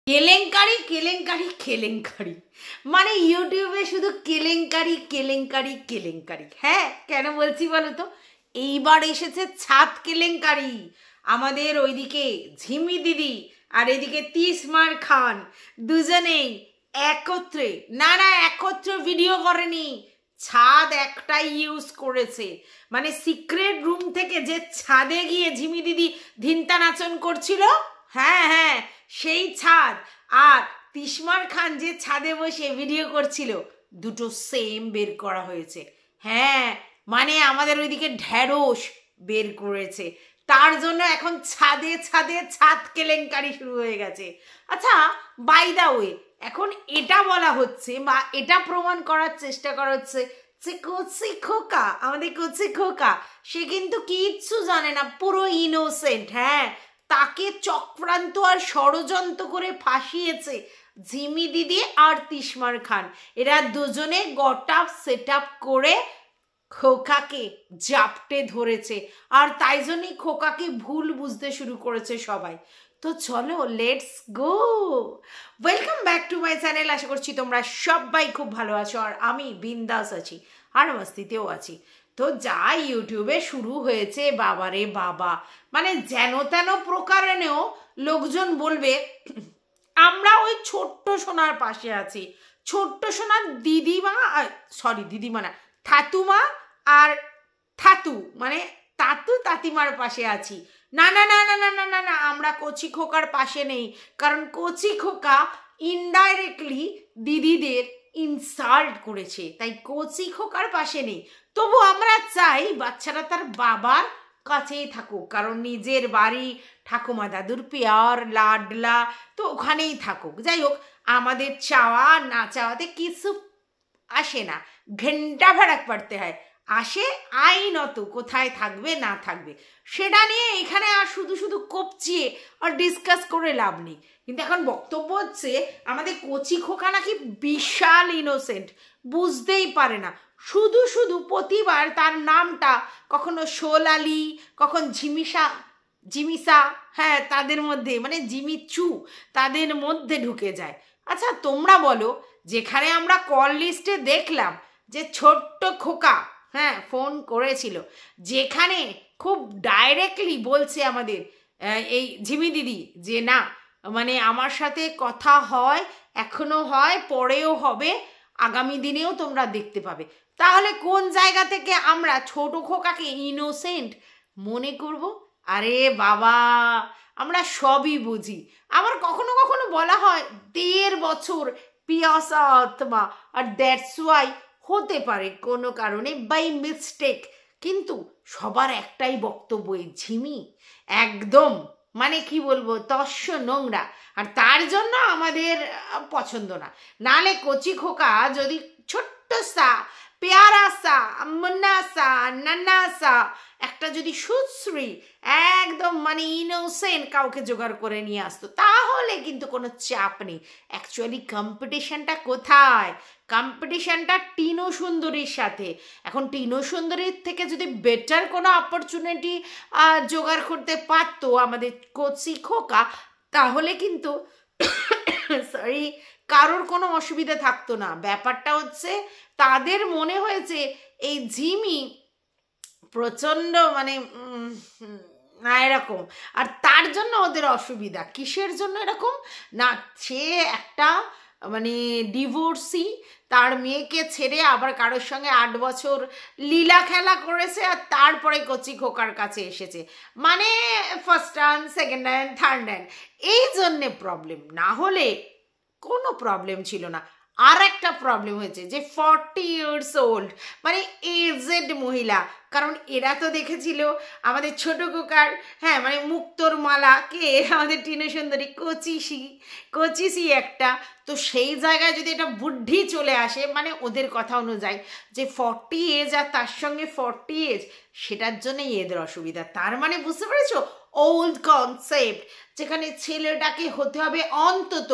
কেলেঙ্কারি কেলেঙ্কারি কেলেঙ্কারি মানে ইউটিউবে শুধু কেলেঙ্কারি কেলেঙ্কারি কেলেঙ্কারি। হ্যাঁ, কেন বলছি বলো তো? এইবার এসেছে ছাদ কেলেঙ্কারি। আমাদের ওইদিকে ঝিমি দিদি আর এদিকে তিসমার খান দুজনেই একত্রে, না একত্রে ভিডিও করেনি, ছাদ একটাই ইউজ করেছে। মানে সিক্রেট রুম থেকে যে ছাদে গিয়ে ঝিমি দিদি ধিনতা নাচন করছিল, হ্যাঁ সেই ছাদ, আর তিসমার খান যে ছাদে বসে ভিডিও করছিল, দুটো সেম বের করা হয়েছে। হ্যাঁ, মানে আমাদের ওইদিকে ঢ্যাঁড়স বের করেছে, তার জন্য এখন ছাদে ছাদে ছাদ কেলেঙ্কারি শুরু হয়ে গেছে। আচ্ছা, বাই দা ওয়ে, এখন এটা বলা হচ্ছে বা এটা প্রমাণ করার চেষ্টা করা হচ্ছে যে কচি খোকা, আমাদের কচি খোকা, সে কিন্তু কিচ্ছু জানে না, পুরো ইনোসেন্ট। হ্যাঁ, তাকে চক্রান্ত আর ষড়যন্ত্র করে ফাঁসিয়েছে ঝিমি দিদি আর তিসমার খান। এরা দুজনে গট সেট আপ করে খোকাকে জাপটে ধরেছে, আর তাই জন্যই খোকাকে ভুল বুঝতে শুরু করেছে সবাই। তো চলো, let's go. Welcome back to my channel. আশা করছি তোমরা সবাই খুব ভালো আছো, আর আমি বিন্দাস আছি আর মস্তিতেও আছি। তো যা ইউটিউবে শুরু হয়েছে, বাবারে বাবা, মানে যেন তেন প্রকারেও লোকজন বলবে আমরা ওই ছোট্ট সোনার পাশে আছি, ছোট্ট সোনার দিদিমা, সরি দিদিমা না, ঠাতুমা আর ঠাতু মানে তাতু তাতিমার পাশে আছি। না না না না না না না না, আমরা কচি খোকার পাশে নেই, কারণ কচি খোকা ইনডাইরেক্টলি দিদিদের ইনসাল্ট করেছে, তাই কচি খোকার পাশে নেই। তবু আমরা চাই বাচ্চারা তার বাবার কাছেই থাকুক, কারণ নিজের বাড়ি, ঠাকুমা দাদুর পেয়ার লাডলা, তো ওখানেই থাকুক। যাই হোক, আমাদের চাওয়া না চাওয়াতে কিছু আসে না, ঘন্টা ফেরাক পড়তে হয়, আসে আইনত কোথায় থাকবে না থাকবে সেটা নিয়ে এখানে আর শুধু শুধু কপচিয়ে আর ডিসকাস করে লাভ নেই। কিন্তু এখন বক্তব্য হচ্ছে আমাদের কচি খোকা নাকি বিশাল ইনোসেন্ট, বুঝতেই পারে না, শুধু শুধু প্রতিবার তার নামটা কখনো সোলালি, কখন জিমিসা, হ্যাঁ তাদের মধ্যে মানে জিমিচু তাদের মধ্যে ঢুকে যায়। আচ্ছা তোমরা বলো, যেখানে আমরা কল লিস্টে দেখলাম যে ছোট্ট খোকা হ্যাঁ ফোন করেছিল, যেখানে খুব ডাইরেক্টলি বলছে আমাদের এই ঝিমি দিদি যে না, মানে আমার সাথে কথা হয়, এখনো হয়, পরেও হবে, আগামী দিনেও তোমরা দেখতে পাবে, তাহলে কোন জায়গা থেকে আমরা ছোট খোকাকে ইনোসেন্ট মনে করব? আরে বাবা, আমরা সবই বুঝি। আবার কখনো কখনো বলা হয় 1.5 বছর পিয়াসা আত্মা, আর দ্যাটস ওয়াই হতে পারে কোনো কারণে বাই মিস্টেক। কিন্তু সবার একটাই বক্তব্য, ঝিমি একদম মানে কি বলবো, তস্য নোংরা, আর তার জন্য আমাদের পছন্দ না। নালে কচি খোকা যদি ছোট্ট সা পেয়ারা সা মুন্না সা নান্না সা একটা যদি সুশ্রী একদম মানে ইনোসেন্ট কাউকে জোগাড় করে নিয়ে আসতো, তাহলে কিন্তু কোনো চাপ নেই। অ্যাকচুয়ালি কম্পিটিশনটা কোথায়? কম্পিটিশনটা টিনো সুন্দরীর সাথে। এখন টিনো সুন্দরীর থেকে যদি বেটার কোনো অপরচুনিটি জোগাড় করতে পারতো আমাদের কচি খোকা, তাহলে কিন্তু সরি কারোর কোনো অসুবিধা থাকতো না। ব্যাপারটা হচ্ছে তাদের মনে হয়েছে এই ঝিমি প্রচণ্ড মানে না এরকম, আর তার জন্য ওদের অসুবিধা। কিসের জন্য এরকম? না, সে একটা মানে ডিভোর্সি, তার মেয়েকে ছেড়ে আবার কারোর সঙ্গে 8 বছর লীলা খেলা করেছে, আর তারপরে কচি খোকার কাছে এসেছে, মানে first hand, second hand, third hand, এই জন্যে প্রবলেম, না হলে কোনো প্রবলেম ছিল না। আর একটা প্রবলেম হয়েছে যে 40 years old মানে এজেড মহিলা, কারণ এরা তো দেখেছিল আমাদের ছোট খোকার হ্যাঁ মানে মুক্তোর মালা কে, আমাদের টিনো সুন্দরী কচিসি একটা, তো সেই জায়গায় যদি এটা বুদ্ধি চলে আসে মানে ওদের কথা অনুযায়ী যে 40 এজ আর তার সঙ্গে 40 এজ, সেটার জন্যই এদের অসুবিধা। তার মানে বুঝতে পেরেছো, ওল্ড কনসেপ্ট, যেখানে ছেলেটাকে হতে হবে অন্তত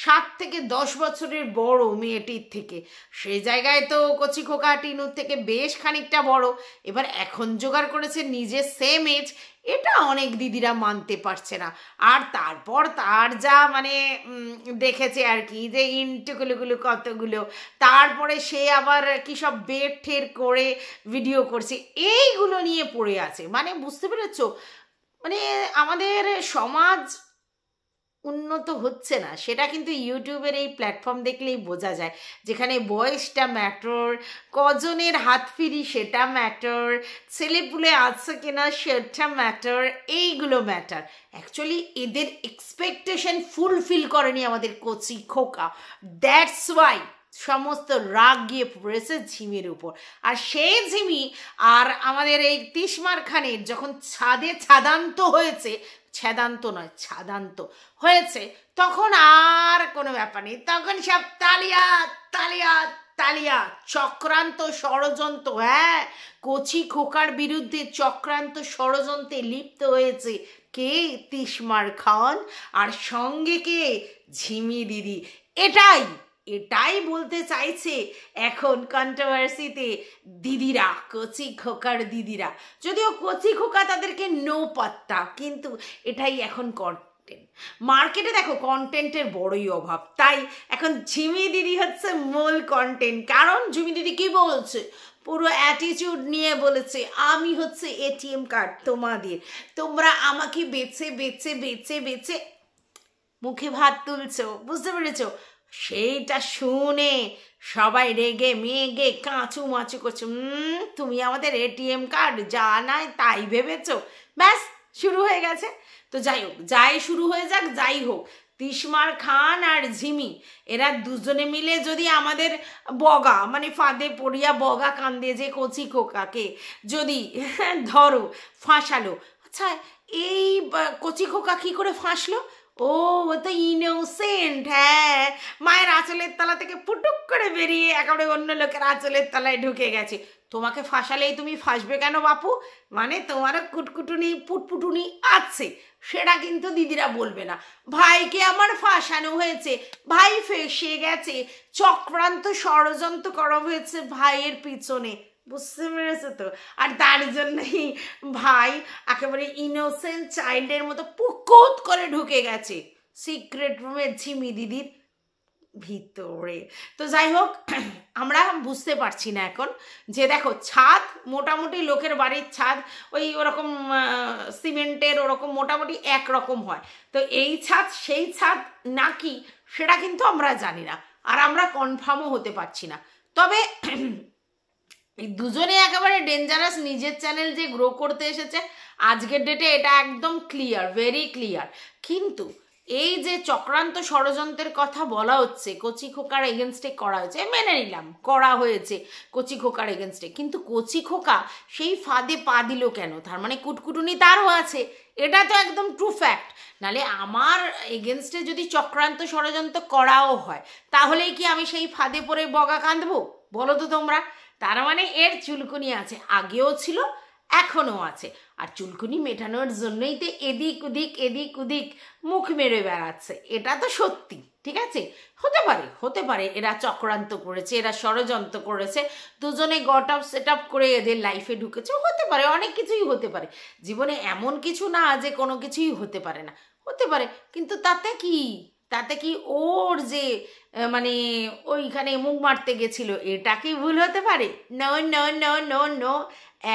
7 থেকে 10 বছরের বড় মেয়েটির থেকে, সেই জায়গায় তো কচি খোকা টিনুর থেকে বেশ খানিকটা বড়। এবার এখন জোগাড় করেছে নিজের সেম এজ, এটা অনেক দিদিরা মানতে পারছে না। আর তারপর তার যা মানে দেখেছে আর কি, যে ইন্টুকুলুগুলো কতগুলো, তারপরে সে আবার কি সব বের ঠের করে ভিডিও করছে, এইগুলো নিয়ে পড়ে আছে। মানে বুঝতে পেরেছো, মানে আমাদের সমাজ উন্নত হচ্ছে না, সেটা কিন্তু ইউটিউবের এই প্ল্যাটফর্ম দেখলেই বোঝা যায়। যেখানে বয়সটা ম্যাটার, কজনের হাত ফিরি সেটা ম্যাটার, ছেলেপুলে আছে কিনা সেটা ম্যাটার, এইগুলো ম্যাটার। অ্যাকচুয়ালি এদের এক্সপেকটেশন ফুলফিল করেনি আমাদের কচি খোকা, দ্যাটস ওয়াই সমস্ত রাগ গিয়ে পড়েছে ঝিমির উপর। আর সেই ঝিমি আর আমাদের এই তিশমার খানের যখন ছাদান্ত হয়েছে, ছেদান্ত নয় ছাদান্ত হয়েছে, তখন আর কোনো ব্যাপার নেই, তখন সব তালিয়া তালিয়া তালিয়া। চক্রান্ত ষড়যন্ত্র, হ্যাঁ, কচি খোকার বিরুদ্ধে চক্রান্ত ষড়যন্ত্রে লিপ্ত হয়েছে কে? তিশমার খান, আর সঙ্গে কে? ঝিমি দিদি। এটাই বলতে চাইছে এখন কন্ট্রোভার্সিতে দিদিরা, কচি খোকার দিদিরা। যদিও কচি খোকা তাদেরকে নো পাত্তা, কিন্তু এটাই এখন কন্টেন্ট। মার্কেটে দেখো কন্টেন্টের বড়ই অভাব, তাই এখন ঝিমি দিদি হচ্ছে মূল কন্টেন্ট। কারণ ঝিমি দিদি কি বলছে, পুরো অ্যাটিটিউড নিয়ে বলেছে, আমি হচ্ছে এটিএম কার্ড তোমাদের, তোমরা আমাকে বেছে বেছে বেছে বেছে মুখে ভাত তুলছো, বুঝতে পেরেছো? সেইটা শুনে সবাই রেগে মেগে কাঁচু মাচু করছো, তুমি আমাদের এটিএম কার্ড, যা নাই তাই ভেবেছো, ব্যাস শুরু হয়ে গেছে। তো যাই হোক, যাই শুরু হয়ে যাক, যাই হোক, তিশমার খান আর ঝিমি এরা দুজনে মিলে যদি আমাদের বগা মানে ফাঁদে পড়িয়া বগা কান্দে যে কচি খোকাকে যদি ধরো ফাঁসালো, আচ্ছা এই কচি খোকা কী করে ফাঁসলো? ও তো ইনোসেন্ট, হ্যাঁ, মায়ের আঁচলের তলা থেকে পুটুক করে বেরিয়ে একেবারে অন্য লোকের আঁচলের তলায় ঢুকে গেছে। তোমাকে ফাঁসালেই তুমি ফাঁসবে কেন বাপু? মানে তোমারও কুটকুটুনি পুটপুটুনি আছে, সেটা কিন্তু দিদিরা বলবে না। ভাইকে আমার ফাঁসানো হয়েছে, ভাই ফেঁসে গেছে, চক্রান্ত ষড়যন্ত্র করা হয়েছে ভাইয়ের পিছনে, বুঝতে পেরেছো তো? আর তার জন্যই ভাই একেবারে ইনোসেন্ট চাইল্ডের মতো পুকুত করে ঢুকে গেছে সিক্রেট রুমে ঝিমি দিদির ভিতরে। তো যাই হোক, আমরা বুঝতে পারছি না এখন যে দেখো ছাদ মোটামুটি লোকের বাড়ির ছাদ ওই ওরকম সিমেন্টের ওরকম মোটামুটি একরকম হয়, তো এই ছাদ সেই ছাদ নাকি সেটা কিন্তু আমরা জানি না, আর আমরা কনফার্মও হতে পারছি না। তবে এই দুজনে একেবারে ডেঞ্জারাস, নিজের চ্যানেল যে গ্রো করতে এসেছে আজকের ডেটে এটা একদম ক্লিয়ার, ভেরি ক্লিয়ার। কিন্তু এই যে চক্রান্ত ষড়যন্ত্রের কথা বলা হচ্ছে কচি খোকার এগেনস্টে করা হয়েছে, মেনে নিলাম করা হয়েছে কচি খোকার এগেনস্টে, কিন্তু কচি খোকা সেই ফাঁদে পা দিল কেন? তার মানে কুটকুটুনি তারও আছে, এটা তো একদম ট্রু ফ্যাক্ট। নালে আমার এগেনস্টে যদি চক্রান্ত ষড়যন্ত্র করাও হয়, তাহলেই কি আমি সেই ফাঁদে পড়ে বগা কাঁদবো? বলো তো তোমরা। তার মানে এর চুলকুনি আছে, আগেও ছিল এখনও আছে, আর চুলকুনি মেটানোর জন্যই তো এদিক ওদিক মুখ মেরে বেড়াচ্ছে, এটা তো সত্যি। ঠিক আছে, হতে পারে এরা চক্রান্ত করেছে, এরা ষড়যন্ত্র করেছে, দুজনে গট আপ সেট আপ করে এদের লাইফে ঢুকেছে, হতে পারে, অনেক কিছুই হতে পারে জীবনে, এমন কিছু না যে কোনো কিছুই হতে পারে না, হতে পারে। কিন্তু তাতে কি ওর যে মানে ওইখানে মুখ মারতে গেছিল এটা কি ভুল হতে পারে? No no no no no,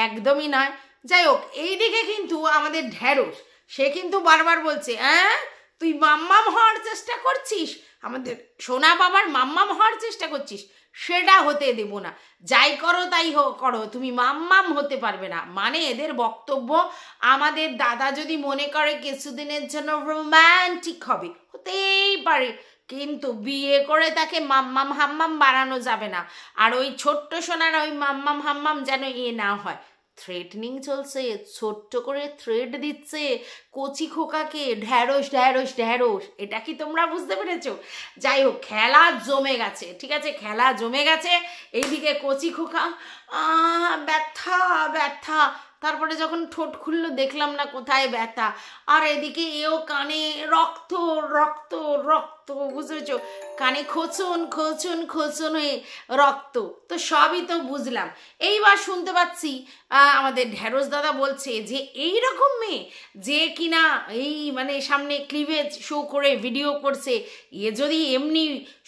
একদমই নয়। যাই হোক, এইদিকে কিন্তু আমাদের ঢ্যাঁড়স, সে কিন্তু বারবার বলছে, হ্যাঁ তুই মাম্মাম হওয়ার চেষ্টা করছিস, আমাদের সোনা বাবার মাম্মাম হওয়ার চেষ্টা করছিস, সেটা হতে দেব না, যাই করো তাই করো, তুমি মাম্মাম হতে পারবে না। মানে এদের বক্তব্য, আমাদের দাদা যদি মনে করে কিছুদিনের জন্য রোম্যান্টিক হবে, হতেই পারে, কিন্তু বিয়ে করে তাকে মাম্মাম হাম্মাম বানানো যাবে না। আর ওই ছোট্ট সোনার ওই মাম্মাম হাম্মাম যেন না হয়। থ্রেটনিং চলছে, ছোট্ট করে থ্রেট দিচ্ছে কচি খোকাকে, ঢ্যাঁড়স ঢ্যাঁড়স ঢ্যাঁড়স, এটা কি তোমরা বুঝতে পেরেছো? যাই হোক, খেলা জমে গেছে, ঠিক আছে, খেলা জমে গেছে। এইদিকে কচি খোকা ব্যথা ব্যথা, তারপরে যখন ঠোঁট খুললো দেখলাম না কোথায় ব্যথা, আর এদিকে এও কানে রক্ত রক্ত রক্ত, বুঝতে পেরেছো, কানে খোঁচন খোঁচন খোঁচন হয়ে রক্ত, তো সবই তো বুঝলাম। এইবার শুনতে পাচ্ছি আমাদের ঢ্যাঁড়স দাদা বলছে যে এই রকম মেয়ে যে কিনা এই মানে সামনে ক্লিভেজ শো করে ভিডিও করছে, এ যদি এমনি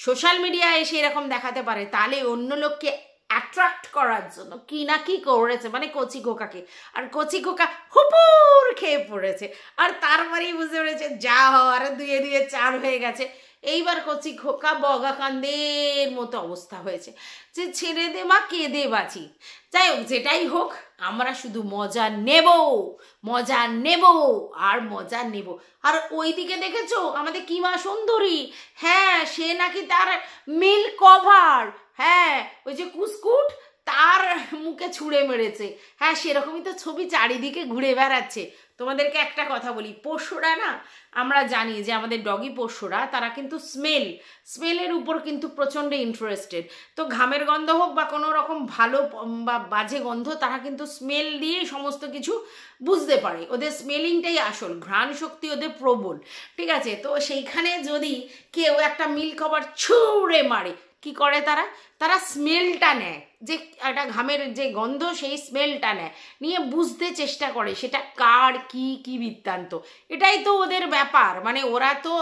সোশ্যাল মিডিয়ায় এসে এরকম দেখাতে পারে তাহলে অন্য লোককে অ্যাট্রাক্ট করার জন্য কি না কি করেছে, মানে কচি খোকাকে, আর কচি খোকা হুপুর খেয়ে পড়েছে, আর তারপরেই বুঝতে পেরেছে যা হওয়ার 2 2 4 হয়ে গেছে। এইবার কচি খোকা বগা কান্দের মতো অবস্থা হয়েছে যে ছেড়ে দে মা, কেঁদে বাঁচি। যাই হোক, যেটাই হোক, আমরা শুধু মজা নেব, মজা নেব আর মজা নেব। আর ওইদিকে দেখেছো আমাদের কিমা সুন্দরী, হ্যাঁ সে নাকি তার মিল কভার, হ্যাঁ ওই যে কুসকুট তার মুখে ছুঁড়ে মেরেছে, হ্যাঁ সেরকমই তো ছবি চারিদিকে ঘুরে বেড়াচ্ছে। তোমাদেরকে একটা কথা বলি, পোষ্যরা না, আমরা জানি যে আমাদের ডগি পোষ্যরা তারা কিন্তু স্মেলের উপর কিন্তু প্রচণ্ড ইন্টারেস্টেড। তো ঘামের গন্ধ হোক বা কোনো রকম ভালো বা বাজে গন্ধ, তারা কিন্তু স্মেল দিয়েই সমস্ত কিছু বুঝতে পারে, ওদের স্মেলিংটাই আসল, ঘ্রাণ শক্তি ওদের প্রবল, ঠিক আছে। তো সেইখানে যদি কেউ একটা মিল কভার ছুঁড়ে মারে, কি করে তারা, তারা স্মেলটা নেয়, যে একটা ঘামের যে গন্ধ সেই স্মেলটা নেয়, নিয়ে বুঝতে চেষ্টা করে সেটা কার কি কি বৃত্তান্ত। এটাই তো ওদের ব্যাপার, মানে ওরা তো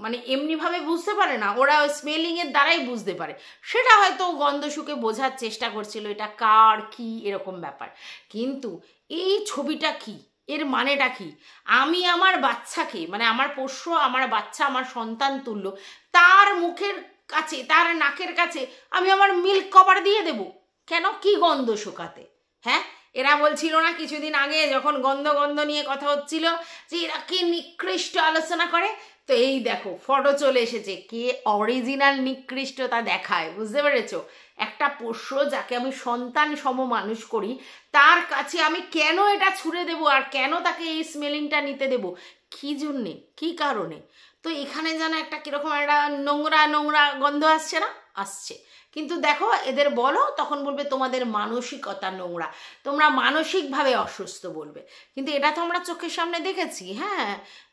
মানে এমনিভাবে বুঝতে পারে না, ওরা ওই স্মেলিংয়ের দ্বারাই বুঝতে পারে। সেটা হয়তো গন্ধ শুকে বোঝার চেষ্টা করছিল এটা কার কি এরকম ব্যাপার। কিন্তু এই ছবিটা কি, এর মানেটা কি? আমি আমার বাচ্চাকে, মানে আমার পোষ্য, আমার বাচ্চা, আমার সন্তান তুল্য, তার মুখের কাছে, তার নাকের কাছে আমি আমার মিল্ক কভার দিয়ে দেব কেন? কি গন্ধ শুকাতে? হ্যাঁ, এরা বলছিল না কিছুদিন আগে যখন গন্ধ গন্ধ নিয়ে কথা হচ্ছিল যে এরা কি নিকৃষ্ট আলোচনা করে, তো এই দেখো ফটো চলে এসেছে, কে অরিজিনাল নিকৃষ্টতা দেখায়, বুঝতে পেরেছো? একটা পোষ্য যাকে আমি সন্তান সম মানুষ করি, তার কাছে আমি কেন এটা ছুঁড়ে দেবো, আর কেন তাকে এই স্মেলিংটা নিতে দেব, কি জন্যে, কি কারণে? তো এখানে যেন একটা কিরকম একটা নোংরা নোংরা গন্ধ আসছে না? আসছে। কিন্তু দেখো এদের বলো, তখন বলবে তোমাদের মানসিকতা নোংরা, তোমরা মানসিকভাবে অসুস্থ বলবে। কিন্তু এটা তো আমরা চোখের সামনে দেখেছি, হ্যাঁ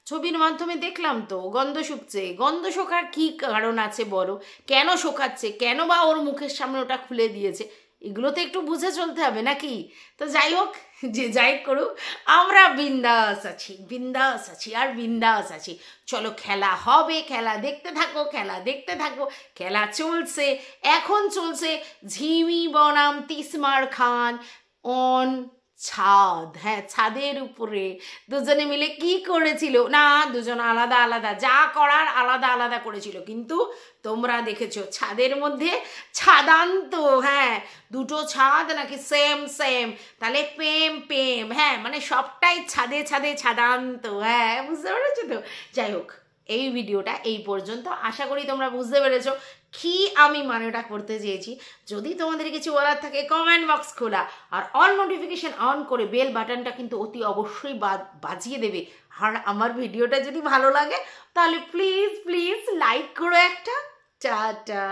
ছবির মাধ্যমে দেখলাম তো গন্ধ শুকছে। গন্ধ শোকার কি কারণ আছে বলো? কেন শোকাচ্ছে, কেন বা ওর মুখের সামনে ওটা খুলে দিয়েছে? এগুলো তো একটু বুঝে চলতে হবে নাকি? তো যাই হোক, যে যাই করুক, আমরা বিন্দাস আছি, বিন্দাস আছি আর বিন্দাস আছি। চলো খেলা হবে, খেলা দেখতে থাকো, খেলা দেখতে থাকো। খেলা চলছে, এখন চলছে ঝিমি বনাম তিসমার খান অন ছাদ। হ্যাঁ, ছাদের উপরে দুজনে মিলে কি করেছিল না, দুজন আলাদা আলাদা যা করার আলাদা আলাদা করেছিল, কিন্তু তোমরা দেখেছো ছাদের মধ্যে ছাদান্ত, হ্যাঁ দুটো ছাদ নাকি সেম সেম, তাহলে প্রেম প্রেম, হ্যাঁ মানে সবটাই ছাদে ছাদে ছাদান্ত, হ্যাঁ বুঝতে পেরেছো তো? যাই হোক, এই ভিডিওটা এই পর্যন্ত, আশা করি তোমরা বুঝতে পেরেছো কি আমি মানেটা করতে চেয়েছি। যদি তোমাদের কিছু বলার থাকে কমেন্ট বক্স খোলা, আর অল নোটিফিকেশন অন করে বেল বাটনটা কিন্তু অতি অবশ্যই বাজিয়ে দেবে। আর আমার ভিডিওটা যদি ভালো লাগে তাহলে প্লিজ প্লিজ লাইক করো একটা। টাটা।